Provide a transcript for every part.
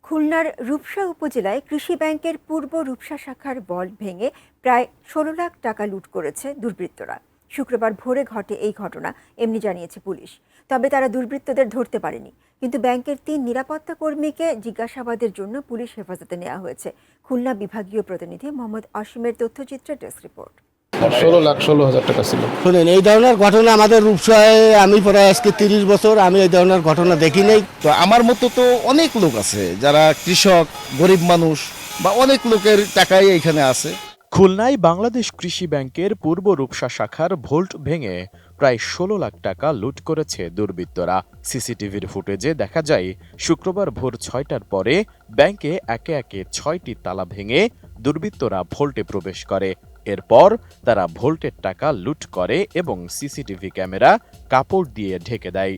খুলনার রূপসা উপজেলায় কৃষি ব্যাংকের পূর্ব রূপসা শাখার ভল্ট ভেঙে প্রায় ১৬ লাখ টাকা লুট করেছে দুর্বৃত্তরা। শুক্রবার ভোরে ঘটে এই ঘটনা, এমনি জানিয়েছে পুলিশ। তবে তারা দুর্বৃত্তদের ধরতে পারেনি। কিন্তু ব্যাংকের ৩ নিরাপত্তা কর্মীকে জিজ্ঞাসাবাদের জন্য পুলিশ হেফাজতে নেওয়া হয়েছে। খুলনা বিভাগীয় প্রতিনিধি মোহাম্মদ অসীমের তথ্যচিত্রে ডেস্ক রিপোর্ট। ১৬,০০০ টাকা ছিল। শুনেন, এই ধরনের ঘটনা আমাদের রূপসায় আমি প্রায় আজকে ৩০ বছর আমি এই ধরনের ঘটনা দেখি নাই। তো আমার মতো তো অনেক লোক আছে যারা কৃষক, গরিব মানুষ বা অনেক লোকের টাকাই এখানে আছে। খুলনায় বাংলাদেশ কৃষি ব্যাংকের পূর্ব রূপসা শাখার ভোল্ট ভেঙে প্রায় ১৬ লাখ টাকা লুট করেছে দুর্বৃত্তরা। সিসিটিভির ফুটেজে দেখা যায় শুক্রবার ভোর ৬টার পরে ব্যাংকে একে একে ৬টি তালা ভেঙে দুর্বৃত্তরা ভোল্টে প্রবেশ করে। এরপর তারা ভোল্টের টাকা লুট করে এবং সিসিটিভি ক্যামেরা কাপড় দিয়ে ঢেকে দেয়।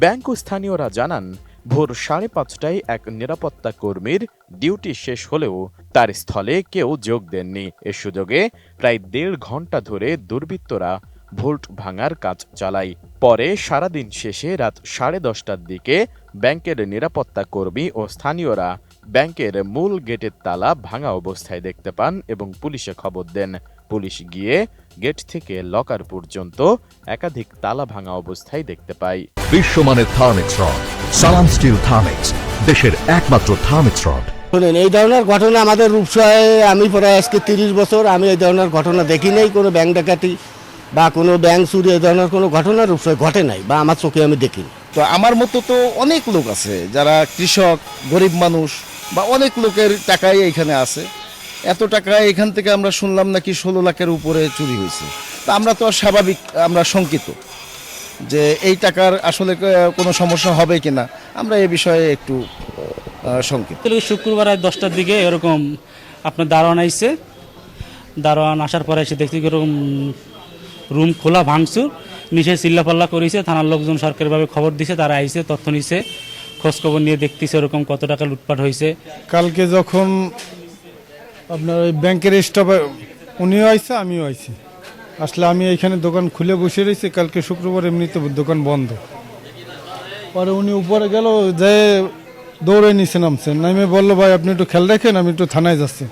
ব্যাংক ও স্থানীয়রা জানান, ভোর ৫:৩০টায় এক নিরাপত্তা কর্মীর ডিউটি শেষ হলেও তার স্থলে কেউ যোগ দেননি। এ সুযোগে প্রায় ১.৫ ঘন্টা ধরে দুর্বৃত্তরা ভোল্ট ভাঙার কাজ চালায়। পরে সারাদিন শেষে রাত ১০:৩০টার দিকে ব্যাংকের নিরাপত্তা কর্মী ও স্থানীয়রা ব্যাংকের মূল গেটের তালা ভাঙা অবস্থায় দেখতে পান এবং পুলিশে খবর দেন। পুলিশ গিয়ে গেট থেকে লকার পর্যন্ত একাধিক তালা ভাঙা অবস্থায় দেখতে পায়। বিশ্বমানের থার্মিক্স রড, সালাম স্টিল থার্মিক্স, দেশের একমাত্র থার্মিক্স রড। শুনেন, এই ধরনের ঘটনা আমাদের রূপসায় আমি প্রায় আজকে ৩০ বছর আমি এই ধরনের ঘটনা দেখি নাই। কোনো ব্যাংক ডাকাতি বা কোনো ব্যাংক চুরি এই ধরনের কোনো ঘটনা রূপসায় ঘটে নাই বা আমার চোখে আমি দেখিনি। তো আমার মতো তো অনেক লোক আছে যারা কৃষক, গরিব মানুষ বা অনেক লোকের টাকাই এখানে আছে। এত টাকা এখান থেকে আমরা শুনলাম নাকি ১৬ লাখের উপরে চুরি হয়েছে। তা আমরা তো স্বাভাবিক, আমরা শঙ্কিত যে এই টাকার আসলে কোনো সমস্যা হবে কিনা, আমরা এ বিষয়ে একটু শঙ্কিত। শুক্রবার রাত 10টার দিকে এরকম আপনার দারোয়ান আইছে। দারোয়ান আসার পরে এসে দেখছি এরকম রুম খোলা ভাঙচুর, নিচে চিল্লাপাল্লা করেছে। থানার লোকজন সরকারিভাবে খবর দিছে, তারা আইছে, তথ্য নিছে, খোঁজখবর নিয়ে দেখতেছে এরকম কত টাকা লুটপাট হয়েছে। কালকে যখন আপনার ওই ব্যাংকের স্টাফ উনিও আইছে, আমিও আইছি, আসলে আমি এইখানে দোকান খুলে বসে রয়েছি। কালকে শুক্রবার এমনিতে দোকান বন্ধ। পরে উনি উপরে গেল, যে দৌড়ে নিচে নামছেন, নামে বললো, ভাই আপনি একটু খেয়াল রাখেন, আমি একটু থানায় যাচ্ছি,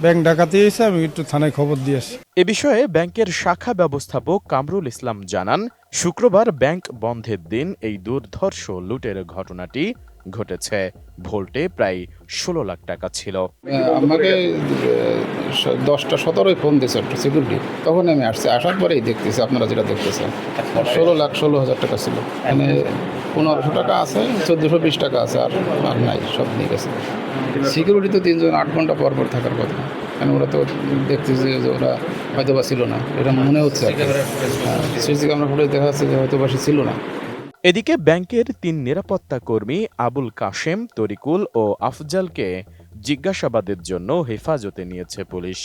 ব্যাংক ডাকাতি এসে আমি একটু থানায় খবর দিয়ে আসি। এ বিষয়ে ব্যাংকের শাখা ব্যবস্থাপক কামরুল ইসলাম জানান, শুক্রবার ব্যাংক বন্ধের দিন এই দুর্ধর্ষ লুটের ঘটনাটি ঘটেছে। ভোল্টে প্রায় ১৬ লাখ টাকা ছিল। আমাকে 10টা 17 ফোন দিয়েছে একটা সিকিউরিটি, তখন আমি আসছি। আসার পরেই দেখতেছি আপনারা যেটা দেখতেছেন ১৬,০০০ টাকা ছিল। মানে ১৫০০ টাকা আছে, ১৪২০ টাকা আছে, আর নাই, সব নিয়ে গেছে। সিকিউরিটি তো ৩ জন ৮ ঘন্টা পর পর থাকার কথা, কারণ ওরা তো দেখতেছে যে ওরা হয়তো বা ছিল না, এটা মনে হচ্ছে। সিসি ক্যামেরা ফুটেজ দেখা যাচ্ছে যে হয়তো বা সে ছিল না। এদিকে ব্যাংকের ৩ নিরাপত্তা কর্মী আবুল কাশেম, তরিকুল ও আফজালকে জিজ্ঞাসাবাদের জন্য হেফাজতে নিয়েছে পুলিশ।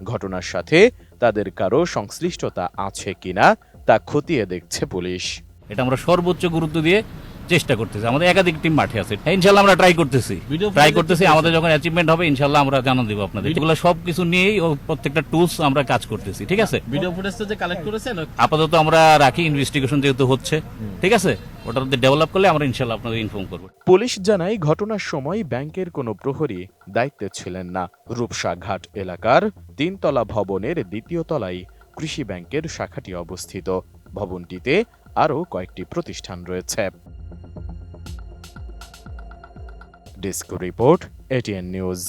ঘটনার সাথে তাদের কারো সংশ্লিষ্টতা আছে কিনা তা খতিয়ে দেখছে পুলিশ। এটা আমরা সর্বোচ্চ গুরুত্ব দিয়ে চেষ্টা করতেছি। আমাদের একাধিক টিম মাঠে আছে, ইনশাল্লাহ আমরা ট্রাই করতেছি। আমাদের যখন অ্যাচিভমেন্ট হবে ইনশাল্লাহ আমরা জানান দিব আপনাদের। এগুলো সবকিছু নিয়েই প্রত্যেকটা টুলস আমরা কাজ করতেছি। ঠিক আছে, ভিডিও ফুটেজটা যে কালেক্ট করেছেন আপাতত আমরা রাখি, ইনভেস্টিগেশন যেহেতু হচ্ছে। ঠিক আছে, ওটার মধ্যে ডেভেলপ করলে আমরা ইনশাল্লাহ আপনাদের ইনফর্ম করব। পুলিশ জানায়, ঘটনার সময় ব্যাংকের কোনো প্রহরী দায়িত্বে ছিলেন না। রূপসা ঘাট এলাকার ৩ তলা ভবনের ২য় তলায় কৃষি ব্যাংকের শাখাটি অবস্থিত। ভবনটিতে আরও কয়েকটি প্রতিষ্ঠান রয়েছে। Desk report, ATN news.